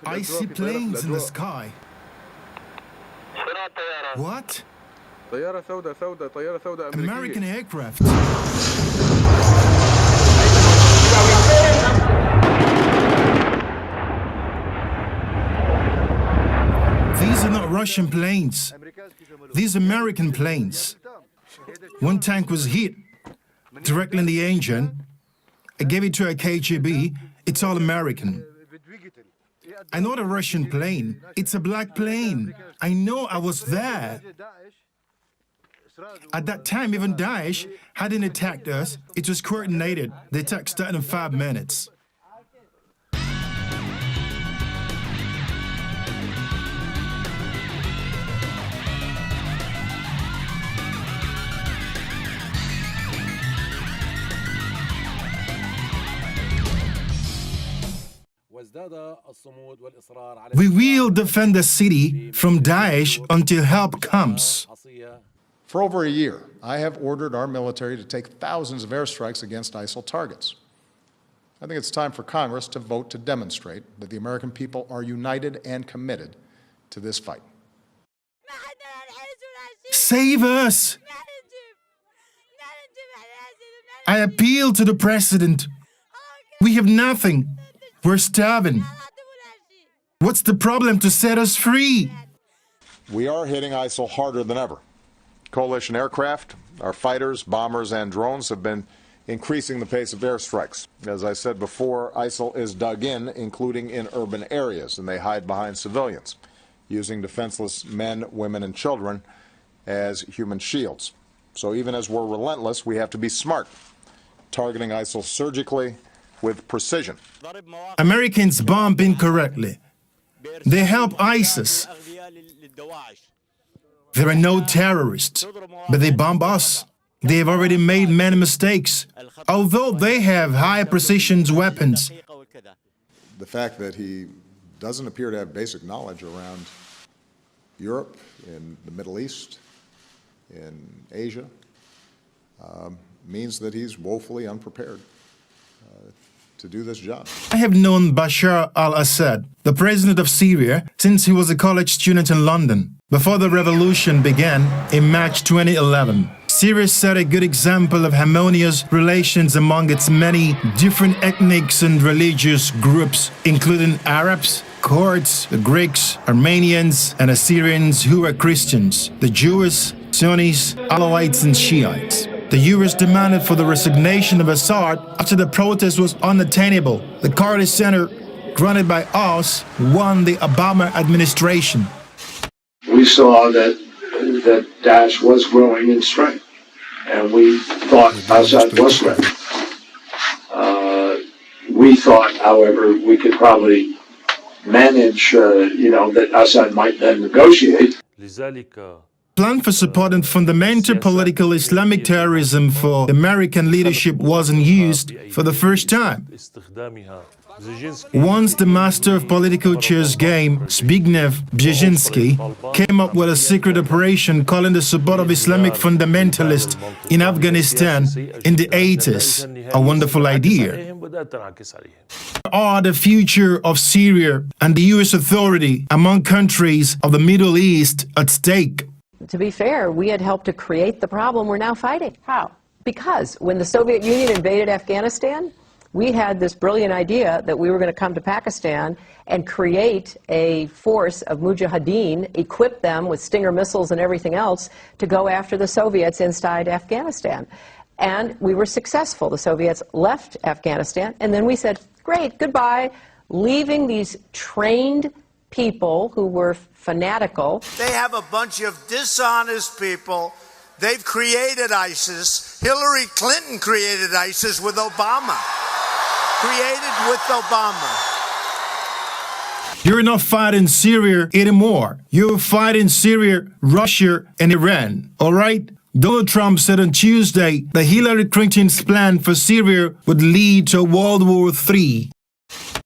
I see planes in the sky. What? American aircraft. These are not Russian planes. These are American planes. One tank was hit directly in the engine. I gave it to a KGB. It's all American. I know the Russian plane. It's a black plane. I know, I was there. At that time, even Daesh hadn't attacked us. It was coordinated. The attack started in 5 minutes. We will defend the city from Daesh until help comes. For over a year, I have ordered our military to take thousands of airstrikes against ISIL targets. I think it's time for Congress to vote to demonstrate that the American people are united and committed to this fight. Save us! I appeal to the president. We have nothing. We're starving. What's the problem to set us free? We are hitting ISIL harder than ever. Coalition aircraft, our fighters, bombers, and drones have been increasing the pace of airstrikes. As I said before, ISIL is dug in, including in urban areas, and they hide behind civilians, using defenseless men, women, and children as human shields. So even as we're relentless, we have to be smart, targeting ISIL surgically with precision. Americans bomb incorrectly. They help ISIS. There are no terrorists, but they bomb us. They have already made many mistakes, although they have high-precision weapons. The fact that he doesn't appear to have basic knowledge around Europe, in the Middle East, in Asia, means that he's woefully unprepared to do this job. I have known Bashar al-Assad, the president of Syria, since he was a college student in London. Before the revolution began in March 2011, Syria set a good example of harmonious relations among its many different ethnic and religious groups, including Arabs, Kurds, the Greeks, Armenians, and Assyrians who are Christians, the Jews, Sunnis, Alawites, and Shiites. The US demanded for the resignation of Assad after the protest was unattainable. The Carter Center, granted by us, won the Obama administration. We saw that Daesh was growing in strength, and we thought Assad was ready. We thought, however, we could probably manage, that Assad might then negotiate. Plan for supporting fundamental political Islamic terrorism for the American leadership wasn't used for the first time. Once the master of political chess game, Zbigniew Brzezinski, came up with a secret operation calling the support of Islamic fundamentalists in Afghanistan in the 80s a wonderful idea. Are the future of Syria and the US authority among countries of the Middle East at stake? To be fair, we had helped to create the problem we're now fighting. How? Because when the Soviet Union invaded Afghanistan, we had this brilliant idea that we were going to come to Pakistan and create a force of mujahideen, equip them with Stinger missiles and everything else to go after the Soviets inside Afghanistan. And we were successful. The Soviets left Afghanistan, and then we said, great, goodbye, leaving these trained people who were fanatical. They have a bunch of dishonest people. They've created ISIS. Hillary Clinton created ISIS with Obama. Created with Obama. You're not fighting Syria anymore. You're fighting Syria, Russia, and Iran, all right? Donald Trump said on Tuesday that Hillary Clinton's plan for Syria would lead to World War III.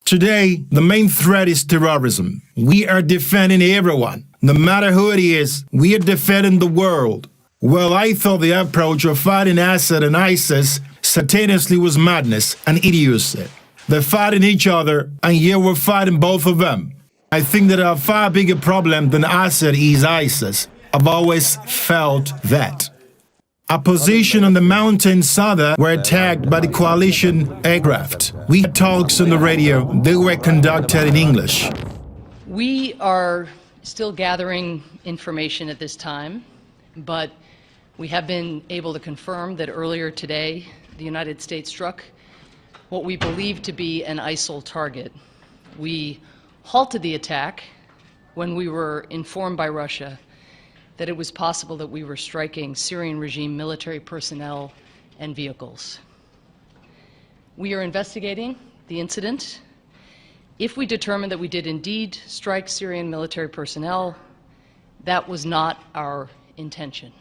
Today, the main threat is terrorism. We are defending everyone. No matter who it is, we are defending the world. Well, I thought the approach of fighting Assad and ISIS simultaneously was madness and idiocy. They're fighting each other, and yet we're fighting both of them. I think that a far bigger problem than Assad is ISIS. I've always felt that. Our position on the mountain Sada were attacked by the coalition aircraft. We had talks on the radio. They were conducted in English. We are still gathering information at this time, but we have been able to confirm that earlier today, the United States struck what we believe to be an ISIL target. We halted the attack when we were informed by Russia that it was possible that we were striking Syrian regime military personnel and vehicles. We are investigating the incident. If we determine that we did indeed strike Syrian military personnel, that was not our intention.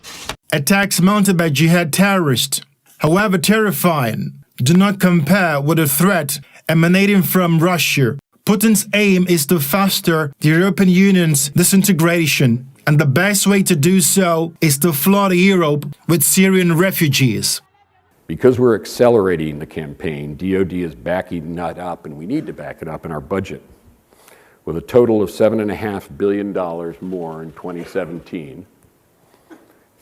Attacks mounted by jihad terrorists, however terrifying, do not compare with a threat emanating from Russia. Putin's aim is to foster the European Union's disintegration, and the best way to do so is to flood Europe with Syrian refugees. Because we're accelerating the campaign, DoD is backing that up, and we need to back it up in our budget, with a total of $7.5 billion more in 2017,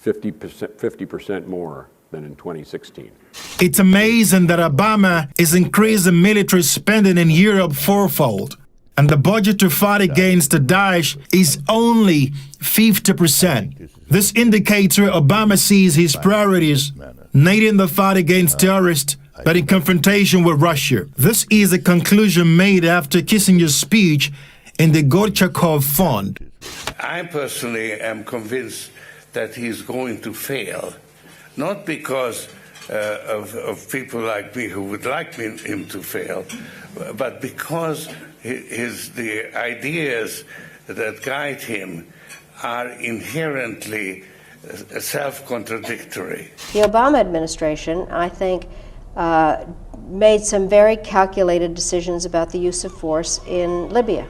50% more than in 2016. It's amazing that Obama is increasing military spending in Europe fourfold, and the budget to fight against the Daesh is only 50%. This indicates where Obama sees his priorities, not in the fight against terrorists, but in confrontation with Russia. This is a conclusion made after Kissinger's speech in the Gorchakov Fund. I personally am convinced that he's going to fail, not because of people like me who would like him to fail, but because the ideas that guide him are inherently self-contradictory. The Obama administration, I think, made some very calculated decisions about the use of force in Libya.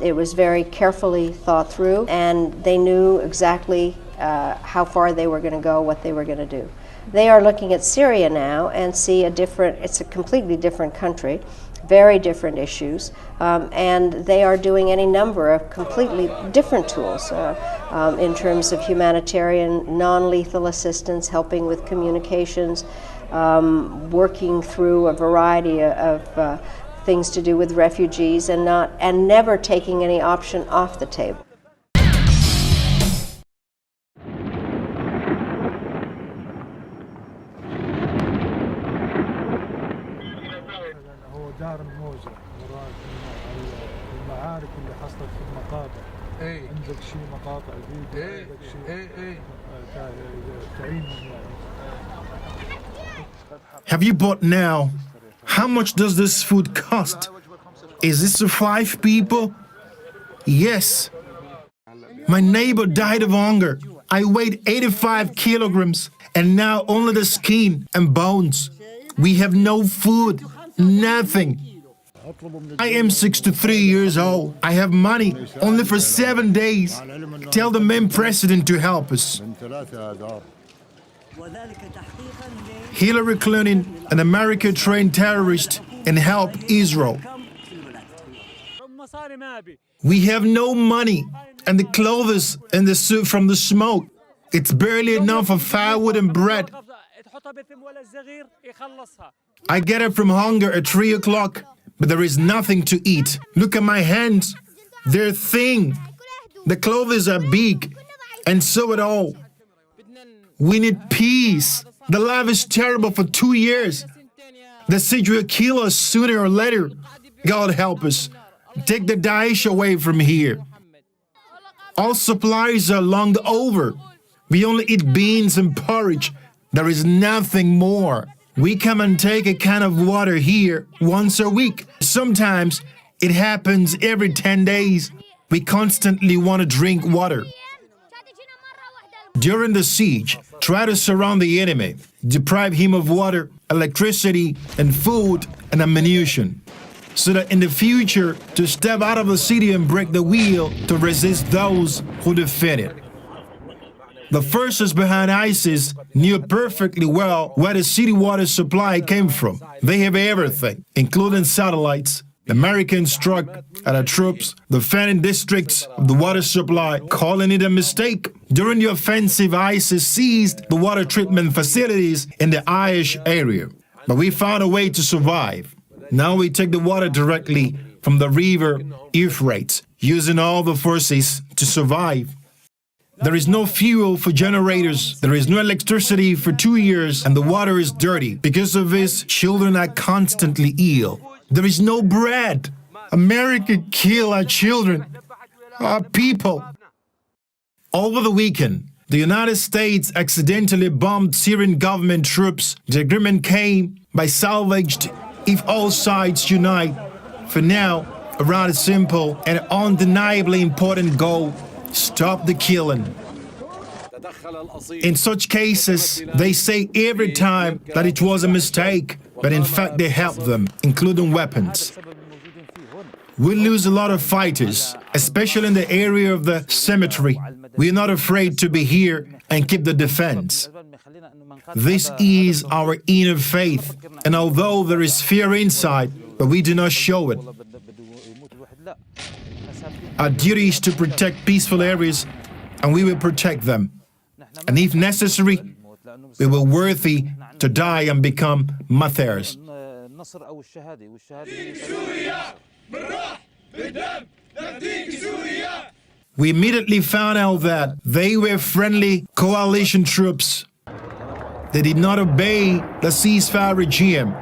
It was very carefully thought through, and they knew exactly how far they were going to go, what they were going to do. They are looking at Syria now and see it's a completely different country, very different issues, and they are doing any number of completely different tools in terms of humanitarian, non-lethal assistance, helping with communications, working through a variety of things to do with refugees, and never taking any option off the table. دار الموزة وراء المعارك اللي حصلت في المقاطع. عندك شيء مقاطع فيديو، عندك شيء تعينهم يعني. Have you bought now? How much does this food cost? Is this for 5 people? Yes. My neighbor died of hunger. I weighed 85 kilograms, and now only the skin and bones. We have no food. Nothing. I am 63 years old. I have money only for 7 days. Tell the men president to help us. Hillary Clinton, an American-trained terrorist, and help Israel. We have no money, and the clothes and the suit from the smoke. It's barely enough for firewood and bread. I get up from hunger at 3 o'clock, but there is nothing to eat. Look at my hands. They're thin. The clothes are big, and so at all. We need peace. The life is terrible for 2 years. The siege will kill us sooner or later. God help us. Take the Daesh away from here. All supplies are long over. We only eat beans and porridge. There is nothing more. We come and take a can of water here once a week. Sometimes it happens every 10 days. We constantly want to drink water. During the siege, try to surround the enemy, deprive him of water, electricity, and food and ammunition, so that in the future to step out of the city and break the wheel to resist those who defend it. The forces behind ISIS knew perfectly well where the city water supply came from. They have everything, including satellites. The Americans struck at our troops, defending districts of the water supply, calling it a mistake. During the offensive, ISIS seized the water treatment facilities in the Aish area. But we found a way to survive. Now we take the water directly from the river Euphrates, using all the forces to survive. There is no fuel for generators, there is no electricity for 2 years, and the water is dirty. Because of this, children are constantly ill. There is no bread. America killed our children, our people. Over the weekend, the United States accidentally bombed Syrian government troops. The agreement came by salvaged if all sides unite. For now, around a simple and undeniably important goal: stop the killing. In such cases, they say every time that it was a mistake, but in fact they helped them, including weapons. We lose a lot of fighters, especially in the area of the cemetery. We are not afraid to be here and keep the defense. This is our inner faith, and although there is fear inside, but we do not show it. Our duty is to protect peaceful areas, and we will protect them. And if necessary, we will be worthy to die and become martyrs. We immediately found out that they were friendly coalition troops. They did not obey the ceasefire regime.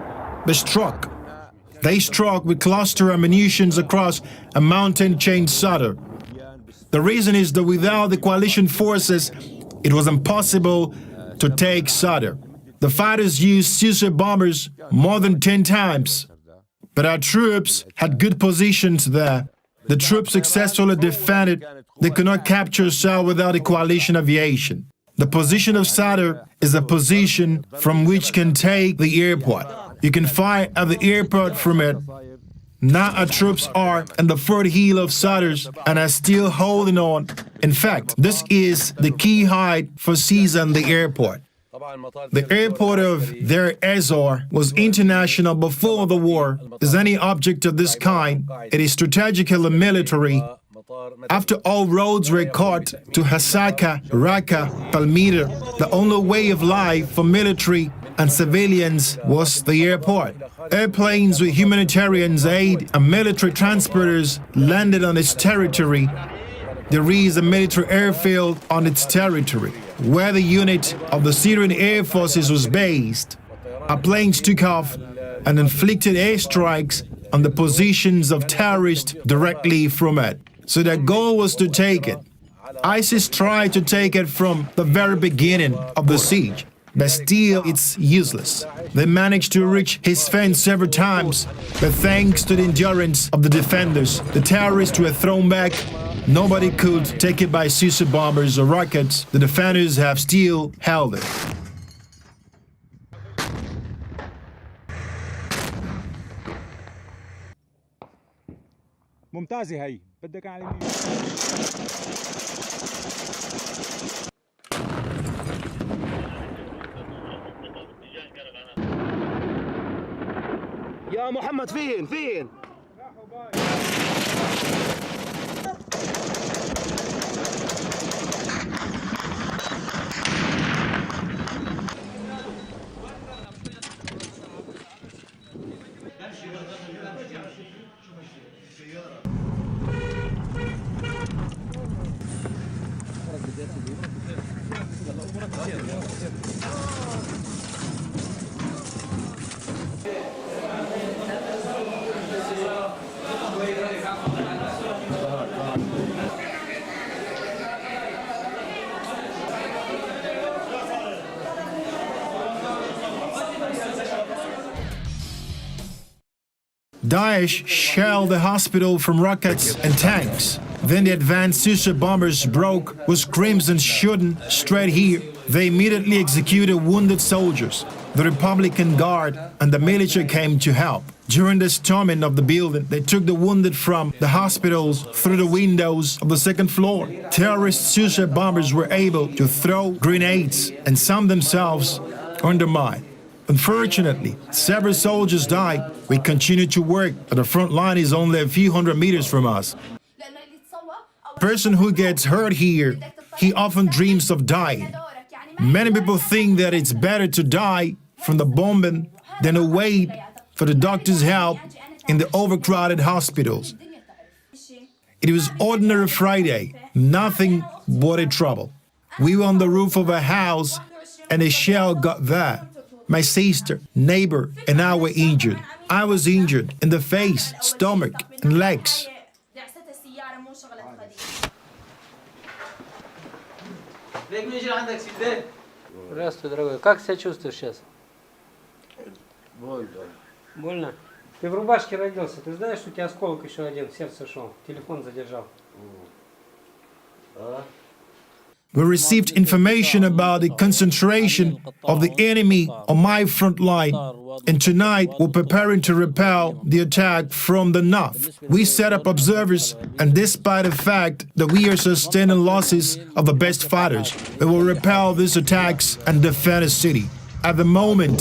They struck with cluster ammunition across a mountain chain Sadr. The reason is that without the coalition forces, it was impossible to take Sadr. The fighters used suicide bombers more than 10 times. But our troops had good positions there. The troops successfully defended. They could not capture Sadr without the coalition aviation. The position of Sadr is a position from which can take the airport. You can fire at the airport from it. Now our troops are in the foothill of Sadr and are still holding on. In fact, this is the key height for seizing the airport. The airport of Deir ez-Zor was international before the war. As any object of this kind, it is strategically military. After all roads were cut to Hasaka, Raqqa, Palmyra, the only way of life for military and civilians was the airport. Airplanes with humanitarian aid and military transporters landed on its territory. There is a military airfield on its territory, where the unit of the Syrian Air Forces was based. Our planes took off and inflicted airstrikes on the positions of terrorists directly from it. So their goal was to take it. ISIS tried to take it from the very beginning of the siege, but still it's useless. They managed to reach his fence several times, but thanks to the endurance of the defenders, the terrorists were thrown back. Nobody could take it by suicide bombers or rockets. The defenders have still held it. ممتازة هي بدك على اليمين. يا محمد فين Daesh shelled the hospital from rockets and tanks. Then the advanced suicide bombers broke with screams and shooting straight here. They immediately executed wounded soldiers. The Republican Guard and the military came to help. During the storming of the building, they took the wounded from the hospitals through the windows of the second floor. Terrorist suicide bombers were able to throw grenades, and some themselves undermined. Unfortunately, several soldiers died. We continue to work, but the front line is only a few hundred meters from us. The person who gets hurt here, he often dreams of dying. Many people think that it's better to die from the bombing than to wait for the doctor's help in the overcrowded hospitals. It was ordinary Friday, nothing but a trouble. We were on the roof of a house and a shell got there. My sister, neighbor, and I were injured. I was injured in the face, stomach, and legs. Здравствуй, дорогой. Как себя чувствуешь сейчас? Больно. Больно? Ты в рубашке родился. Ты знаешь, что у тебя осколок еще один в сердце шел? Телефон задержал. We received information about the concentration of the enemy on my front line, and tonight we're preparing to repel the attack from the north. We set up observers, and despite the fact that we are sustaining losses of the best fighters, we will repel these attacks and defend the city. At the moment,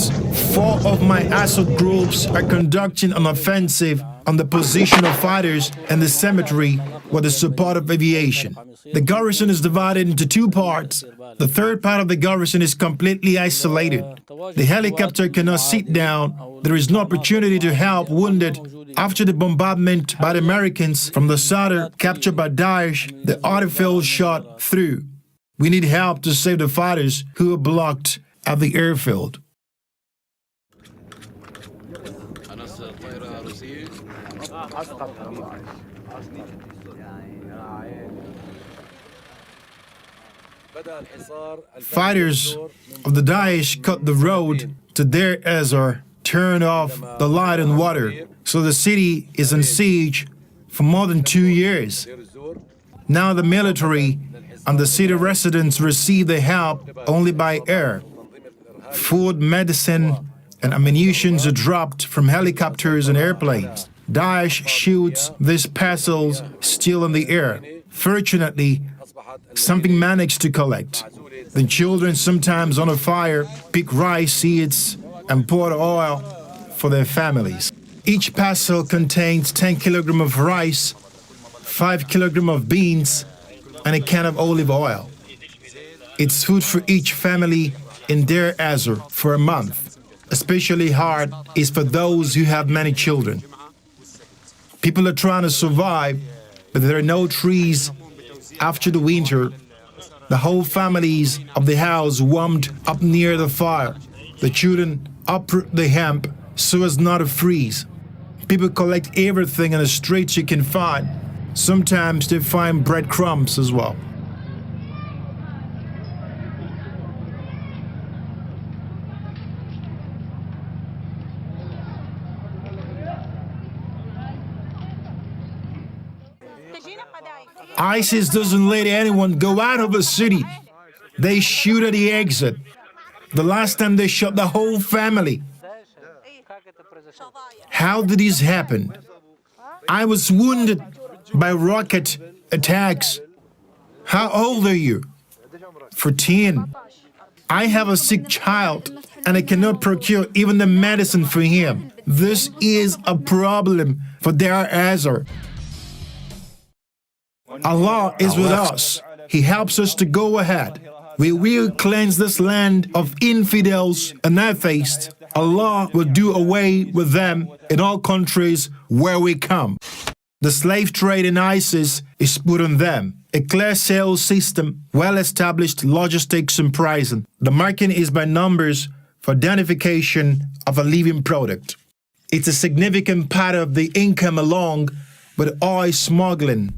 4 of my assault groups are conducting an offensive on the position of fighters in the cemetery with the support of aviation. The garrison is divided into 2 parts. The third part of the garrison is completely isolated. The helicopter cannot sit down. There is no opportunity to help wounded. After the bombardment by the Americans from the south captured by Daesh, the airfield shot through. We need help to save the fighters who are blocked at the airfield. Fighters of the Daesh cut the road to Deir ez-Zor, turned off the light and water, so the city is in siege for more than 2 years. Now the military and the city residents receive the help only by air. Food, medicine, and ammunition are dropped from helicopters and airplanes. Daesh shoots these parcels still in the air. Fortunately, something managed to collect. The children, sometimes on a fire, pick rice seeds and pour oil for their families. Each parcel contains 10 kilograms of rice, 5 kilograms of beans, and a can of olive oil. It's food for each family in Deir ez-Zor for a month. Especially hard is for those who have many children. People are trying to survive, but there are no trees. After the winter, the whole families of the house warmed up near the fire. The children uproot the hemp so as not to freeze. People collect everything in the streets you can find. Sometimes they find breadcrumbs as well. ISIS doesn't let anyone go out of the city. They shoot at the exit. The last time they shot the whole family. How did this happen? I was wounded by rocket attacks. How old are you? 14. I have a sick child and I cannot procure even the medicine for him. This is a problem for Deir ez-Zor. Allah is with us. He helps us to go ahead. We will cleanse this land of infidels and atheists. Allah will do away with them in all countries where we come. The slave trade in ISIS is put on them. A clear sales system, well-established logistics and pricing. The marking is by numbers for identification of a living product. It's a significant part of the income along with oil smuggling.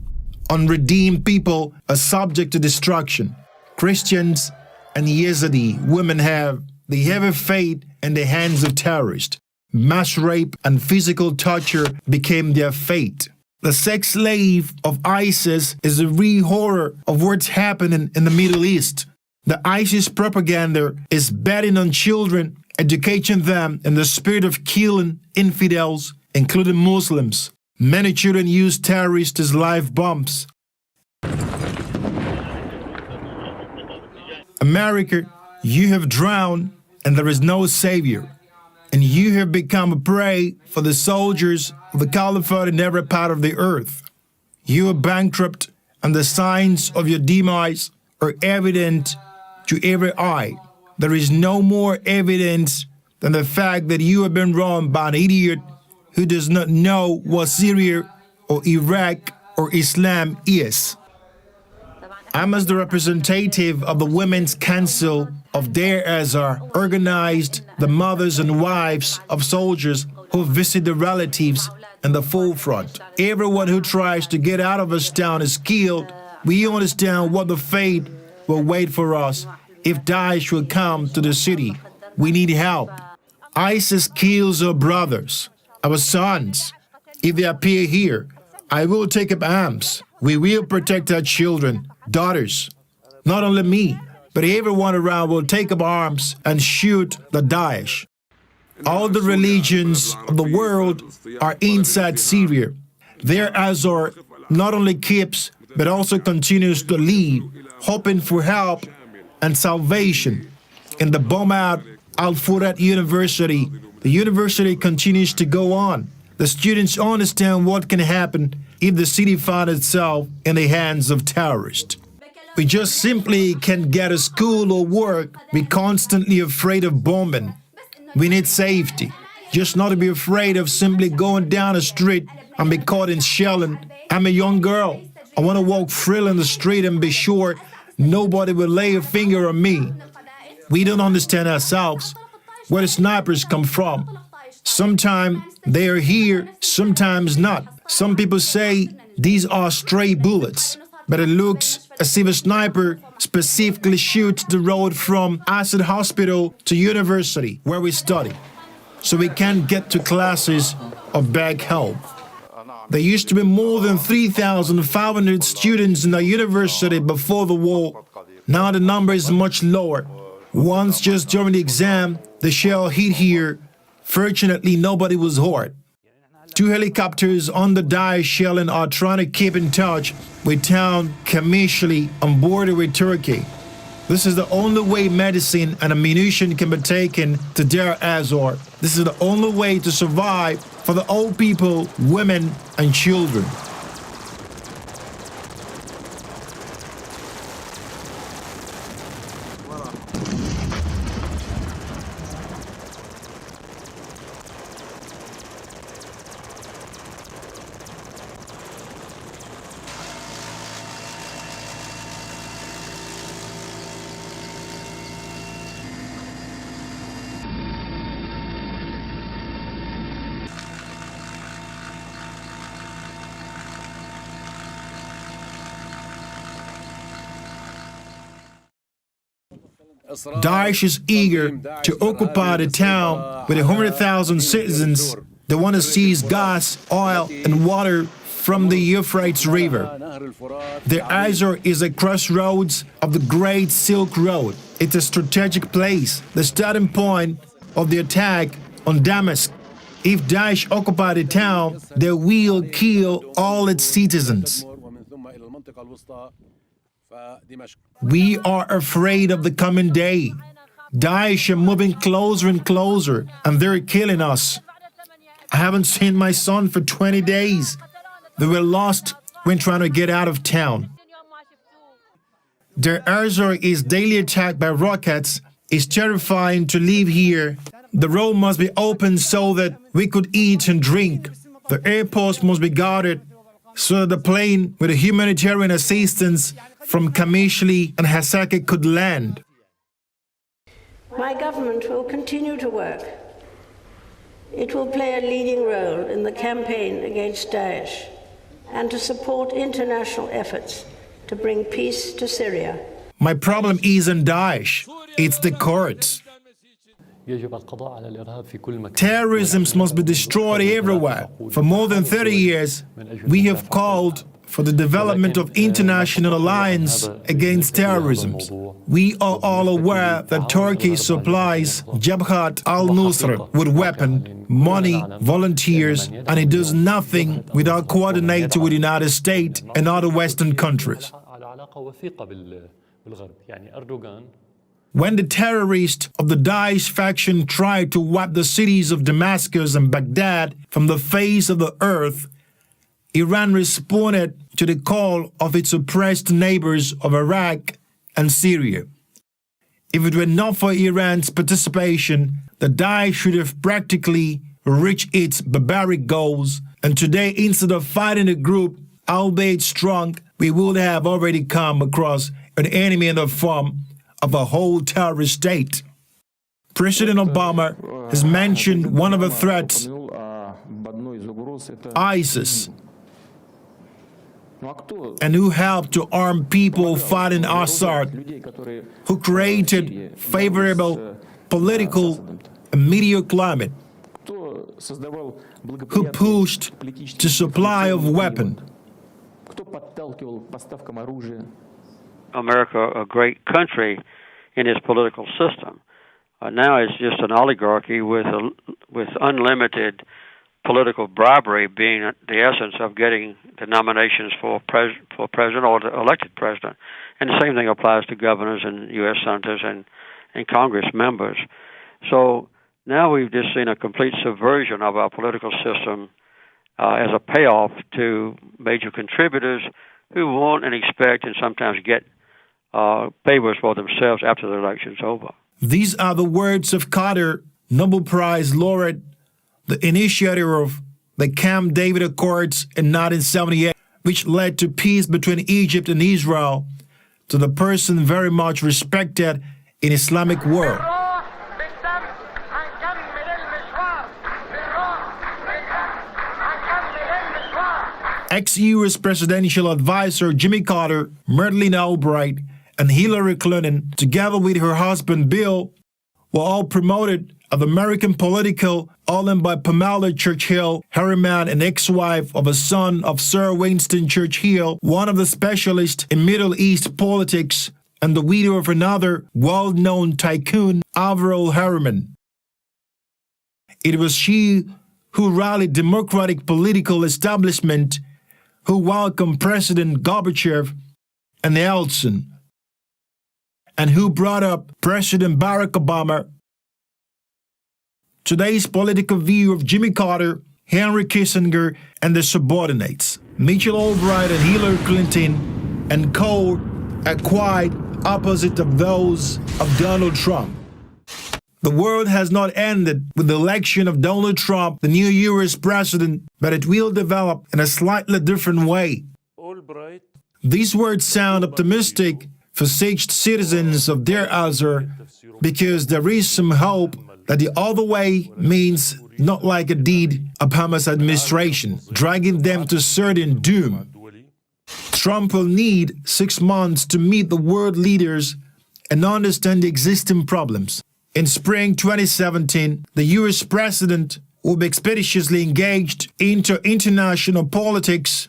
Unredeemed people are subject to destruction. Christians and Yazidi women have the heavy fate in the hands of terrorists. Mass rape and physical torture became their fate. The sex slave of ISIS is a real horror of what's happening in the Middle East. The ISIS propaganda is betting on children educating them in the spirit of killing infidels, including Muslims. Many children use terrorists as live bombs. America, you have drowned and there is no savior. And you have become a prey for the soldiers of the caliphate in every part of the earth. You are bankrupt and the signs of your demise are evident to every eye. There is no more evidence than the fact that you have been wronged by an idiot who does not know what Syria or Iraq or Islam is. I'm as the representative of the Women's Council of Deir ez-Zor organized the mothers and wives of soldiers who visit their relatives in the forefront. Everyone who tries to get out of this town is killed. We understand what the fate will wait for us if Daesh will come to the city. We need help. ISIS kills our brothers, our sons. If they appear here, I will take up arms. We will protect our children, daughters. Not only me, but everyone around will take up arms and shoot the Daesh. All the religions of the world are inside Syria. Deir ez-Zor not only keeps, but also continues to live, hoping for help and salvation. In the bomb-out Al-Furat University, the university continues to go on. The students understand what can happen if the city finds itself in the hands of terrorists. We just simply can't get a school or work. We're constantly afraid of bombing. We need safety. Just not to be afraid of simply going down the street and be caught in shelling. I'm a young girl. I want to walk freely in the street and be sure nobody will lay a finger on me. We don't understand ourselves where the snipers come from. Sometimes they are here, sometimes not. Some people say these are stray bullets, but it looks as if a sniper specifically shoots the road from Assad Hospital to university where we study, so we can't get to classes or back home. There used to be more than 3,500 students in the university before the war. Now the number is much lower. Once just during the exam, the shell hit here. Fortunately, nobody was hurt. 2 helicopters on the Daesh shelling are trying to keep in touch with town Kamishli on border with Turkey. This is the only way medicine and ammunition can be taken to Deir ez-Zor. This is the only way to survive for the old people, women, and children. Daesh is eager to occupy the town with 100,000 citizens. They want to seize gas, oil, and water from the Euphrates River. Deir ez-Zor is a crossroads of the Great Silk Road. It's a strategic place, the starting point of the attack on Damascus. If Daesh occupy the town, they will kill all its citizens. We are afraid of the coming day. Daesh are moving closer and closer, and they're killing us. I haven't seen my son for 20 days. They were lost when trying to get out of town. Deir ez-Zor is daily attacked by rockets. It's terrifying to live here. The road must be open so that we could eat and drink. The airports must be guarded so that the plane with the humanitarian assistance from Kamishli and Hasaka could land. My government will continue to work. It will play a leading role in the campaign against Daesh and to support international efforts to bring peace to Syria. My problem isn't Daesh, it's the courts. Terrorism must be destroyed everywhere. For more than 30 years, we have called for the development of international alliance against terrorism. We are all aware that Turkey supplies Jabhat al-Nusra with weapons, money, volunteers, and it does nothing without coordinating with the United States and other Western countries. When the terrorists of the Daesh faction tried to wipe the cities of Damascus and Baghdad from the face of the earth, Iran responded to the call of its oppressed neighbors of Iraq and Syria. If it were not for Iran's participation, the Daesh should have practically reached its barbaric goals, and today, instead of fighting a group, albeit strong, we would have already come across an enemy in the form of a whole terrorist state. President Obama has mentioned one of the threats, ISIS, and who helped to arm people fighting Assad, who created favorable political and media climate, who pushed the supply of weapons. America a great country in its political system. Now it's just an oligarchy with unlimited political bribery being the essence of getting the nominations for president or the elected president. And the same thing applies to governors and U.S. senators and Congress members. So now we've just seen a complete subversion of our political system as a payoff to major contributors who want and expect and sometimes get favors for themselves after the election's over. These are the words of Carter, Nobel Prize laureate, the initiator of the Camp David Accords in 1978, which led to peace between Egypt and Israel, to the person very much respected in Islamic world. Ex-U.S. presidential advisor Jimmy Carter, Madeleine Albright, and Hillary Clinton, together with her husband Bill, were all promoted of American political, all in by Pamela Churchill Harriman, an ex-wife of a son of Sir Winston Churchill, one of the specialists in Middle East politics, and the widow of another well-known tycoon, Averell Harriman. It was she who rallied Democratic political establishment, who welcomed President Gorbachev and Yeltsin, and who brought up President Barack Obama. Today's political view of Jimmy Carter, Henry Kissinger, and their subordinates, Mitchell Albright and Hillary Clinton, and co, are quite opposite of those of Donald Trump. The world has not ended with the election of Donald Trump, the new U.S. president, but it will develop in a slightly different way. These words sound optimistic for such citizens of Deir ez-Zor, because there is some hope that the other way means not like a deed of Hamas administration, dragging them to certain doom. Trump will need 6 months to meet the world leaders and understand the existing problems. In spring 2017, the U.S. president will be expeditiously engaged into international politics.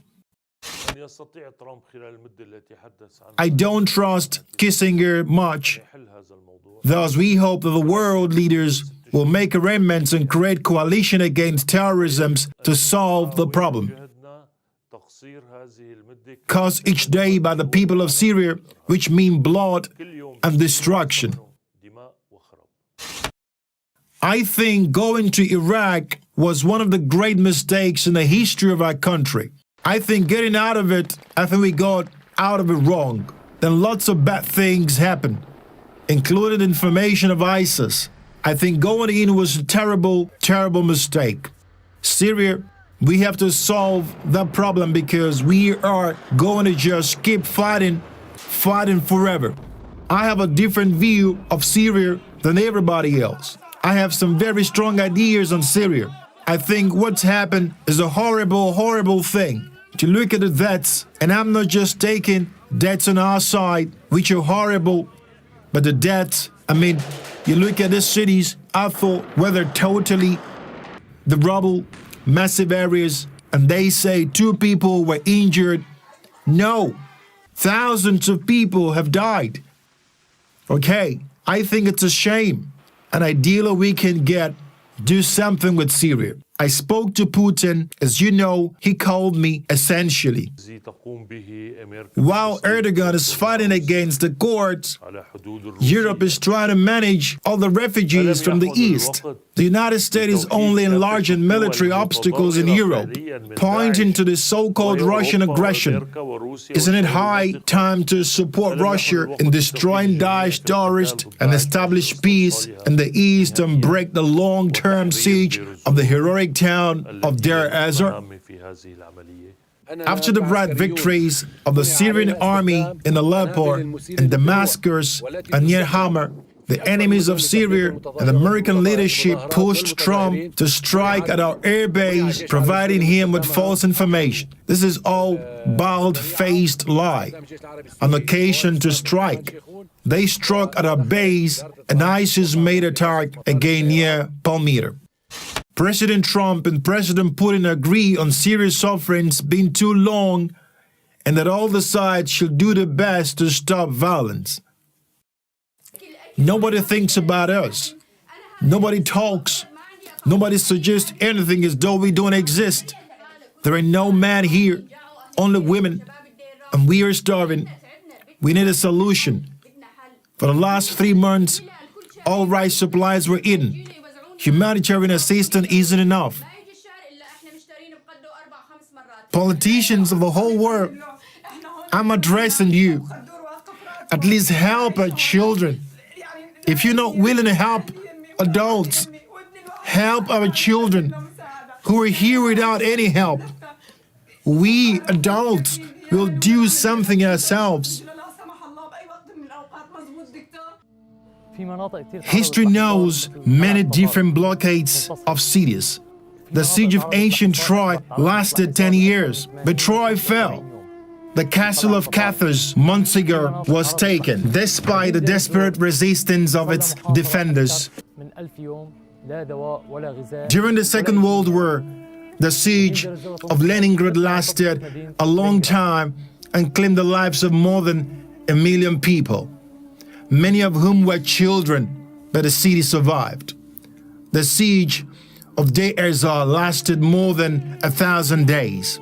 I don't trust Kissinger much. Thus, we hope that the world leaders will make arrangements and create coalition against terrorism to solve the problem, caused each day by the people of Syria, which mean blood and destruction. I think going to Iraq was one of the great mistakes in the history of our country. I think getting out of it, I think we got out of it wrong. Then lots of bad things happened, including information of ISIS. I think going in was a terrible, terrible mistake. Syria, we have to solve that problem because we are going to just keep fighting forever. I have a different view of Syria than everybody else. I have some very strong ideas on Syria. I think what's happened is a horrible, horrible thing. To look at the deaths, and I'm not just taking deaths on our side, which are horrible, but the deaths, I mean, you look at the cities, I thought whether totally the rubble, massive areas, and they say 2 people were injured. No, thousands of people have died. Okay, I think it's a shame. An ideal we can do something with Syria. I spoke to Putin. As you know, he called me essentially. While Erdogan is fighting against the Kurds, Europe is trying to manage all the refugees from the east. The United States is only enlarging military obstacles in Europe, pointing to the so-called Russian aggression. Isn't it high time to support Russia in destroying Daesh terrorists and establish peace in the east and break the long-term siege of the heroic town of Deir ez-Zor? After the bright victories of the Syrian army in Aleppo and Damascus and near Hama, the enemies of Syria and the American leadership pushed Trump to strike at our airbase, providing him with false information. This is all bald-faced lie. On occasion to strike, they struck at our base and ISIS made a target again near Palmyra. President Trump and President Putin agree on Syria's sufferings being too long and that all the sides should do their best to stop violence. Nobody thinks about us. Nobody talks. Nobody suggests anything as though we don't exist. There ain't no man here, only women, and we are starving. We need a solution. For the last 3 months, all rice supplies were eaten. Humanitarian assistance isn't enough. Politicians of the whole world, I'm addressing you. At least help our children. If you're not willing to help adults, help our children who are here without any help. We adults will do something ourselves. History knows many different blockades of cities. The siege of ancient Troy lasted 10 years, but Troy fell. The castle of Carthage months ago was taken, despite the desperate resistance of its defenders. During the Second World War, the siege of Leningrad lasted a long time and claimed the lives of more than 1 million people, many of whom were children, but the city survived. The siege of Deir ez-Zor lasted more than 1,000 days.